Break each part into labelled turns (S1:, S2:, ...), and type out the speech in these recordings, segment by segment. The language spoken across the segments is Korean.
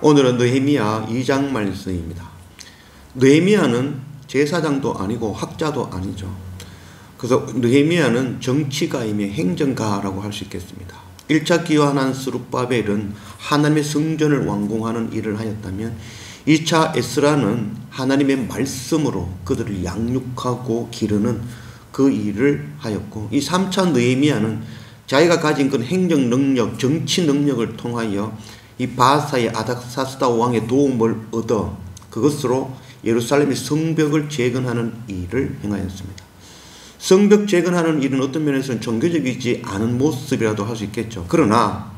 S1: 오늘은 느헤미야 2장 말씀입니다. 느헤미야는 제사장도 아니고 학자도 아니죠. 그래서 느헤미야는 정치가이며 행정가라고 할 수 있겠습니다. 1차 기환한 스룹바벨은 하나님의 성전을 완공하는 일을 하였다면 2차 에스라는 하나님의 말씀으로 그들을 양육하고 기르는 그 일을 하였고, 이 3차 느헤미야는 자기가 가진 그 행정 능력, 정치 능력을 통하여 이 바사의 아닥사스다 왕의 도움을 얻어 그것으로 예루살렘의 성벽을 재건하는 일을 행하였습니다. 성벽 재건하는 일은 어떤 면에서는 종교적이지 않은 모습이라도 할 수 있겠죠. 그러나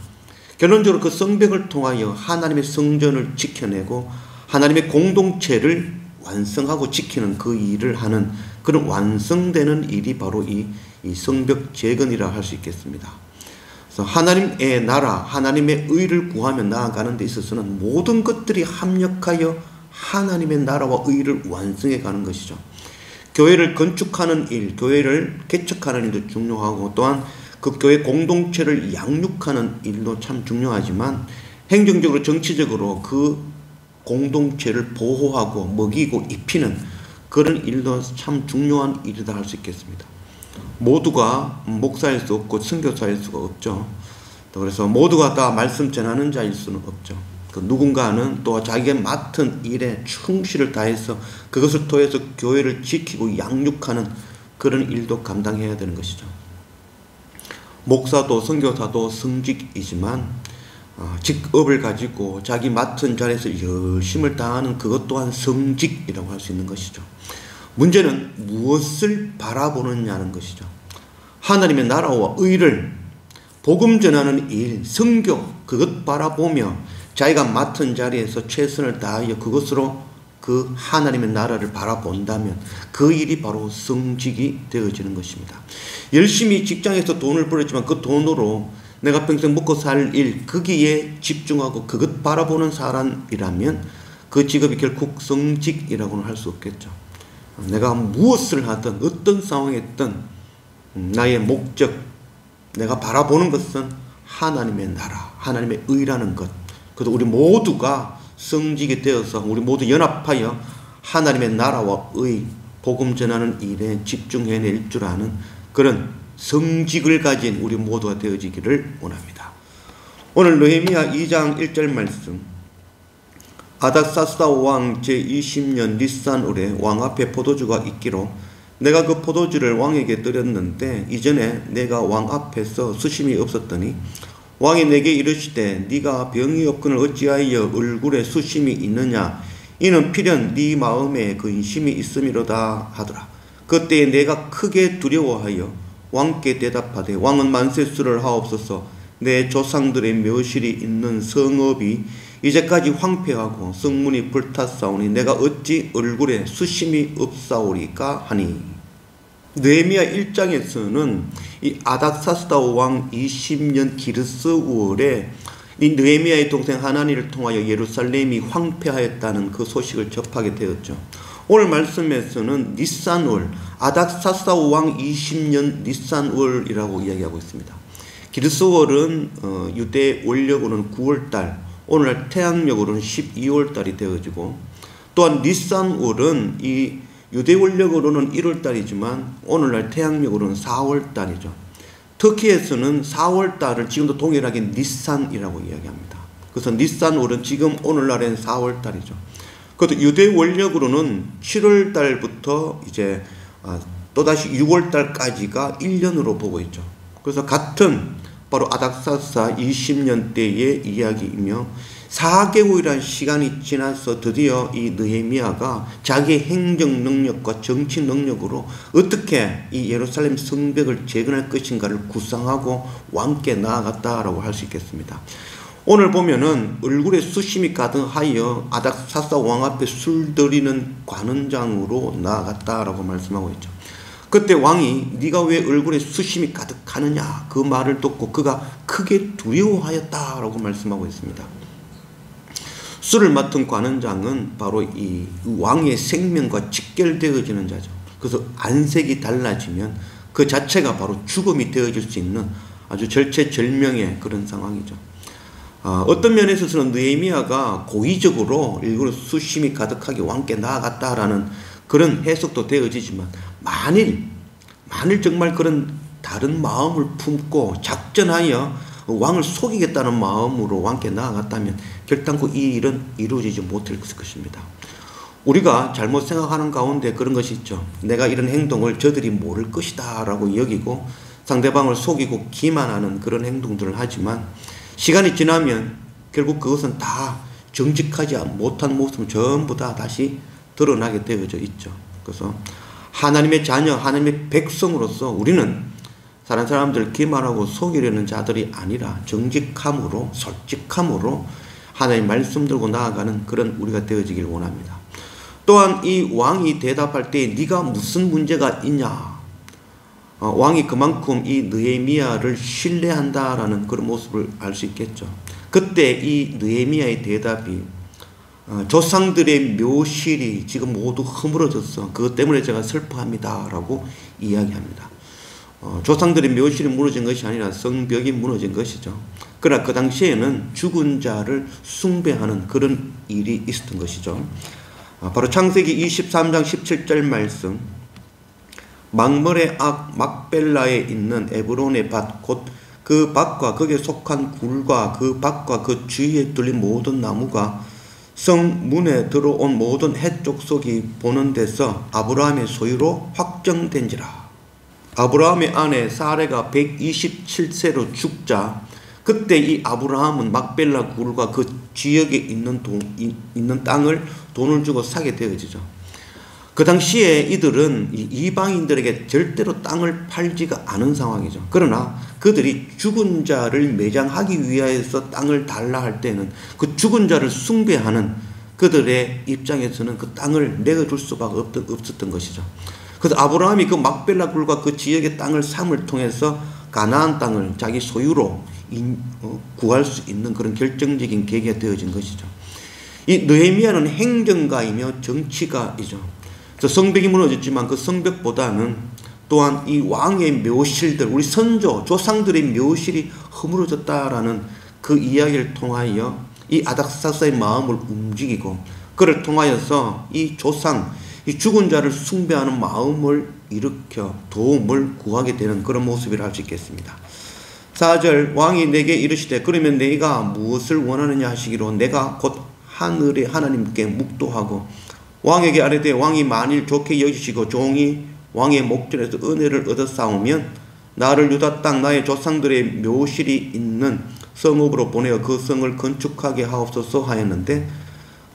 S1: 결론적으로 그 성벽을 통하여 하나님의 성전을 지켜내고 하나님의 공동체를 완성하고 지키는 그 일을 하는 그런 완성되는 일이 바로 이 성벽 재건이라 할 수 있겠습니다. 그래서 하나님의 나라, 하나님의 의를 구하며 나아가는 데 있어서는 모든 것들이 합력하여 하나님의 나라와 의를 완성해 가는 것이죠. 교회를 건축하는 일, 교회를 개척하는 일도 중요하고, 또한 그 교회 공동체를 양육하는 일도 참 중요하지만, 행정적으로 정치적으로 그 공동체를 보호하고 먹이고 입히는 그런 일도 참 중요한 일이다 할 수 있겠습니다. 모두가 목사일 수 없고 선교사일 수가 없죠. 그래서 모두가 다 말씀 전하는 자일 수는 없죠. 그 누군가는 또 자기가 맡은 일에 충실을 다해서 그것을 통해서 교회를 지키고 양육하는 그런 일도 감당해야 되는 것이죠. 목사도 선교사도 성직이지만 직업을 가지고 자기 맡은 자리에서 열심을 다하는 그것 또한 성직이라고 할 수 있는 것이죠. 문제는 무엇을 바라보느냐는 것이죠. 하나님의 나라와 의를, 복음 전하는 일, 선교, 그것 바라보며 자기가 맡은 자리에서 최선을 다하여 그것으로 그 하나님의 나라를 바라본다면 그 일이 바로 성직이 되어지는 것입니다. 열심히 직장에서 돈을 벌었지만 그 돈으로 내가 평생 먹고 살 일, 거기에 집중하고 그것 바라보는 사람이라면 그 직업이 결국 성직이라고는 할 수 없겠죠. 내가 무엇을 하든 어떤 상황에 있든 나의 목적, 내가 바라보는 것은 하나님의 나라, 하나님의 의라는 것. 그래서 우리 모두가 성직이 되어서 우리 모두 연합하여 하나님의 나라와 의, 복음 전하는 일에 집중해낼 줄 아는 그런 성직을 가진 우리 모두가 되어지기를 원합니다. 오늘 느헤미야 2장 1절 말씀. 아닥사스다 왕 제20년 니산월에 왕 앞에 포도주가 있기로 내가 그 포도주를 왕에게 드렸는데 이전에 내가 왕 앞에서 수심이 없었더니 왕이 내게 이르시되 네가 병이 없거늘 어찌하여 얼굴에 수심이 있느냐, 이는 필연 네 마음에 근심이 있음이로다 하더라. 그때에 내가 크게 두려워하여 왕께 대답하되 왕은 만세수를 하옵소서. 내 조상들의 묘실이 있는 성읍이 이제까지 황폐하고 성문이 불탔사오니 내가 어찌 얼굴에 수심이 없사오리까 하니. 느헤미야 1장에서는 이 아닥사스다 왕 20년 기르스월에 이 느헤미야의 동생 하나니를 통하여 예루살렘이 황폐하였다는 그 소식을 접하게 되었죠. 오늘 말씀에서는 니산월, 아닥사스다 왕 20년 니산월이라고 이야기하고 있습니다. 기르스월은 유대 원력으로는 9월달, 오늘날 태양력으로는 12월달이 되어지고, 또한 니산월은 이 유대 원력으로는 1월달이지만 오늘날 태양력으로는 4월달이죠. 터키에서는 4월달을 지금도 동일하게 니산이라고 이야기합니다. 그래서 니산월은 지금 오늘날엔 4월달이죠. 그것도 유대 원력으로는 7월달부터 이제 또다시 6월달까지가 1년으로 보고 있죠. 그래서 같은 바로 아닥사스다 20년 때의 이야기이며 4개월이라는 시간이 지나서 드디어 이 느헤미야가 자기의 행정 능력과 정치 능력으로 어떻게 이 예루살렘 성벽을 재건할 것인가를 구상하고 왕께 나아갔다라고 할 수 있겠습니다. 오늘 보면은 얼굴에 수심이 가득하여 아닥사스다 왕 앞에 술 들이는 관원장으로 나아갔다라고 말씀하고 있죠. 그때 왕이 네가 왜 얼굴에 수심이 가득하느냐 그 말을 듣고 그가 크게 두려워하였다라고 말씀하고 있습니다. 술을 맡은 관원장은 바로 이 왕의 생명과 직결되어지는 자죠. 그래서 안색이 달라지면 그 자체가 바로 죽음이 되어질 수 있는 아주 절체절명의 그런 상황이죠. 어떤 면에 있어서는 느헤미야가 고의적으로 일부러 수심이 가득하게 왕께 나아갔다라는 그런 해석도 되어지지만, 만일 정말 그런 다른 마음을 품고 작전하여 왕을 속이겠다는 마음으로 왕께 나아갔다면 결단코 이 일은 이루어지지 못할 것입니다. 우리가 잘못 생각하는 가운데 그런 것이 있죠. 내가 이런 행동을 저들이 모를 것이다 라고 여기고 상대방을 속이고 기만하는 그런 행동들을 하지만, 시간이 지나면 결국 그것은 다 정직하지 못한 모습은 전부 다 다시 드러나게 되어져 있죠. 그래서 하나님의 자녀, 하나님의 백성으로서 우리는 다른 사람들 기만하고 속이려는 자들이 아니라 정직함으로, 솔직함으로 하나님의 말씀 들고 나아가는 그런 우리가 되어지길 원합니다. 또한 이 왕이 대답할 때 네가 무슨 문제가 있냐, 왕이 그만큼 이 느헤미야를 신뢰한다라는 그런 모습을 알 수 있겠죠. 그때 이 느헤미야의 대답이 조상들의 묘실이 지금 모두 허물어졌어, 그것 때문에 제가 슬퍼합니다 라고 이야기합니다. 조상들의 묘실이 무너진 것이 아니라 성벽이 무너진 것이죠. 그러나 그 당시에는 죽은 자를 숭배하는 그런 일이 있었던 것이죠. 바로 창세기 23장 17절 말씀, 막물의 악 막벨라에 있는 에브론의 밭, 곧 그 밭과 거기에 속한 굴과 그 밭과 그 주위에 뚫린 모든 나무가 성문에 들어온 모든 해쪽 속이 보는 데서 아브라함의 소유로 확정된지라. 아브라함의 아내 사레가 127세로 죽자 그때 이 아브라함은 막벨라 굴과 그 지역에 있는 땅을 돈을 주고 사게 되어지죠. 그 당시에 이들은 이방인들에게 절대로 땅을 팔지가 않은 상황이죠. 그러나 그들이 죽은 자를 매장하기 위하여서 땅을 달라 할 때는 그 죽은 자를 숭배하는 그들의 입장에서는 그 땅을 내어줄 수밖에 없었던 것이죠. 그래서 아브라함이 그 막벨라 굴과 그 지역의 땅을 삼을 통해서 가나안 땅을 자기 소유로 구할 수 있는 그런 결정적인 계기가 되어진 것이죠. 이 느헤미야는 행정가이며 정치가이죠. 성벽이 무너졌지만 그 성벽보다는 또한 이 왕의 묘실들, 우리 선조, 조상들의 묘실이 허물어졌다라는 그 이야기를 통하여 이 아닥사스의 마음을 움직이고, 그를 통하여서 이 조상, 이 죽은 자를 숭배하는 마음을 일으켜 도움을 구하게 되는 그런 모습이라 할 수 있겠습니다. 4절, 왕이 내게 이르시되 그러면 내가 무엇을 원하느냐 하시기로 내가 곧 하늘의 하나님께 묵도하고 왕에게 아뢰되 왕이 만일 좋게 여기시고 종이 왕의 목전에서 은혜를 얻어 싸우면 나를 유다 땅 나의 조상들의 묘실이 있는 성읍으로 보내어 그 성을 건축하게 하옵소서 하였는데,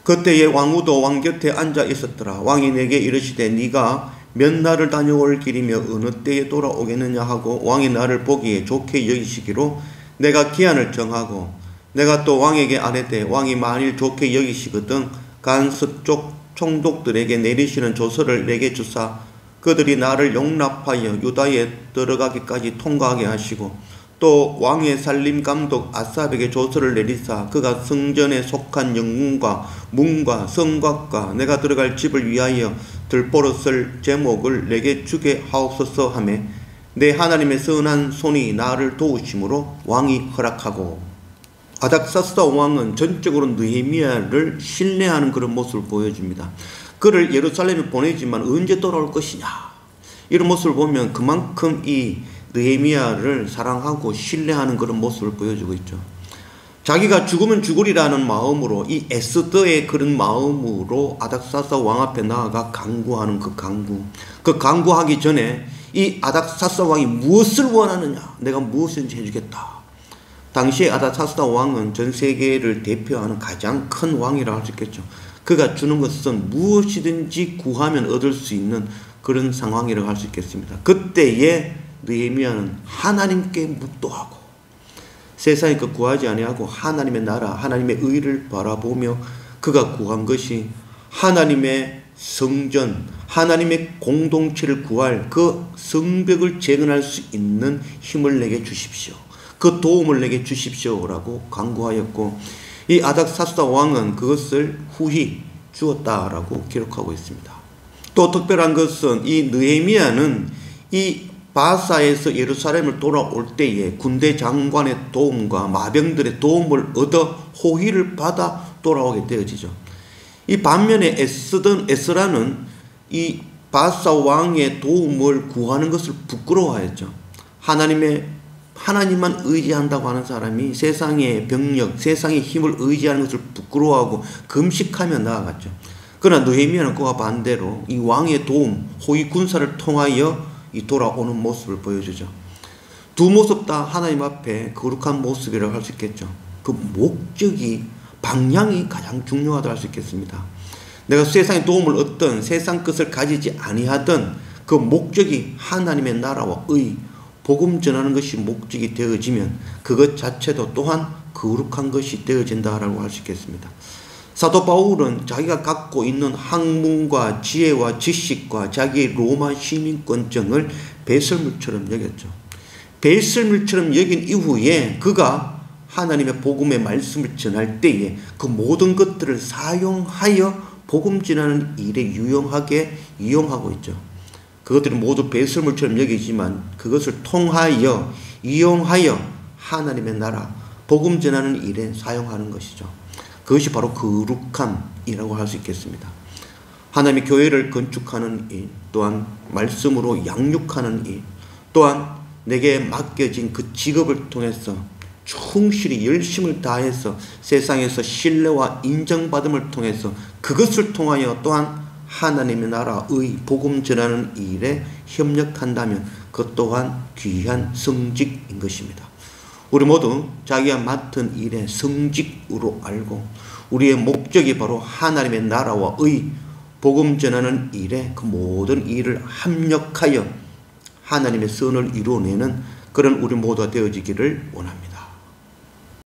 S1: 그때에 왕후도 왕 곁에 앉아 있었더라. 왕이 내게 이르시되 네가 몇 날을 다녀올 길이며 어느 때에 돌아오겠느냐 하고 왕이 나를 보기에 좋게 여기시기로 내가 기한을 정하고, 내가 또 왕에게 아뢰되 왕이 만일 좋게 여기시거든 간서쪽 총독들에게 내리시는 조서를 내게 주사 그들이 나를 용납하여 유다에 들어가기까지 통과하게 하시고, 또 왕의 살림 감독 아삽에게 조서를 내리사 그가 성전에 속한 영문과 문과 성곽과 내가 들어갈 집을 위하여 들보로 쓸 제목을 내게 주게 하옵소서 하며 내 하나님의 선한 손이 나를 도우심으로 왕이 허락하고. 아닥사스다 왕은 전적으로 느헤미야를 신뢰하는 그런 모습을 보여줍니다. 그를 예루살렘에 보내지만 언제 돌아올 것이냐, 이런 모습을 보면 그만큼 이 느헤미야를 사랑하고 신뢰하는 그런 모습을 보여주고 있죠. 자기가 죽으면 죽으리라는 마음으로, 이 에스더의 그런 마음으로 아닥사스다 왕 앞에 나아가 간구하는 그 간구하기 전에 이 아닥사스다 왕이 무엇을 원하느냐, 내가 무엇인지 해주겠다. 당시에 아닥사스다 왕은 전 세계를 대표하는 가장 큰 왕이라 할 수 있겠죠. 그가 주는 것은 무엇이든지 구하면 얻을 수 있는 그런 상황이라고 할 수 있겠습니다. 그때에 느헤미야는 하나님께 묵도하고 세상에 그 구하지 아니하고 하나님의 나라, 하나님의 의를 바라보며 그가 구한 것이 하나님의 성전, 하나님의 공동체를 구할 그 성벽을 재건할 수 있는 힘을 내게 주십시오. 그 도움을 내게 주십시오라고 간구하였고, 이 아닥사스다 왕은 그것을 후히 주었다라고 기록하고 있습니다. 또 특별한 것은 이 느헤미야는 이 바사에서 예루살렘을 돌아올 때에 군대 장관의 도움과 마병들의 도움을 얻어 호의를 받아 돌아오게 되어지죠. 이 반면에 에스라는 이 바사 왕의 도움을 구하는 것을 부끄러워하였죠. 하나님만 의지한다고 하는 사람이 세상의 병력, 세상의 힘을 의지하는 것을 부끄러워하고 금식하며 나아갔죠. 그러나 느헤미야는 그와 반대로 이 왕의 도움, 호위 군사를 통하여 이 돌아오는 모습을 보여주죠. 두 모습 다 하나님 앞에 거룩한 모습이라고 할 수 있겠죠. 그 목적이, 방향이 가장 중요하다고 할 수 있겠습니다. 내가 세상의 도움을 얻던, 세상 것을 가지지 아니하던 그 목적이 하나님의 나라와 의, 복음 전하는 것이 목적이 되어지면 그것 자체도 또한 거룩한 것이 되어진다라고 할 수 있겠습니다. 사도 바울은 자기가 갖고 있는 학문과 지혜와 지식과 자기의 로마 시민권증을 배설물처럼 여겼죠. 배설물처럼 여긴 이후에 그가 하나님의 복음의 말씀을 전할 때에 그 모든 것들을 사용하여 복음 전하는 일에 유용하게 이용하고 있죠. 그것들은 모두 배설물처럼 여기지만 그것을 통하여 이용하여 하나님의 나라 복음 전하는 일에 사용하는 것이죠. 그것이 바로 거룩함이라고 할 수 있겠습니다. 하나님의 교회를 건축하는 일, 또한 말씀으로 양육하는 일, 또한 내게 맡겨진 그 직업을 통해서 충실히 열심을 다해서 세상에서 신뢰와 인정받음을 통해서 그것을 통하여 또한 하나님의 나라의 복음 전하는 일에 협력한다면 그것 또한 귀한 성직인 것입니다. 우리 모두 자기가 맡은 일의 성직으로 알고 우리의 목적이 바로 하나님의 나라와 의 복음 전하는 일에 그 모든 일을 합력하여 하나님의 선을 이루어내는 그런 우리 모두가 되어지기를 원합니다.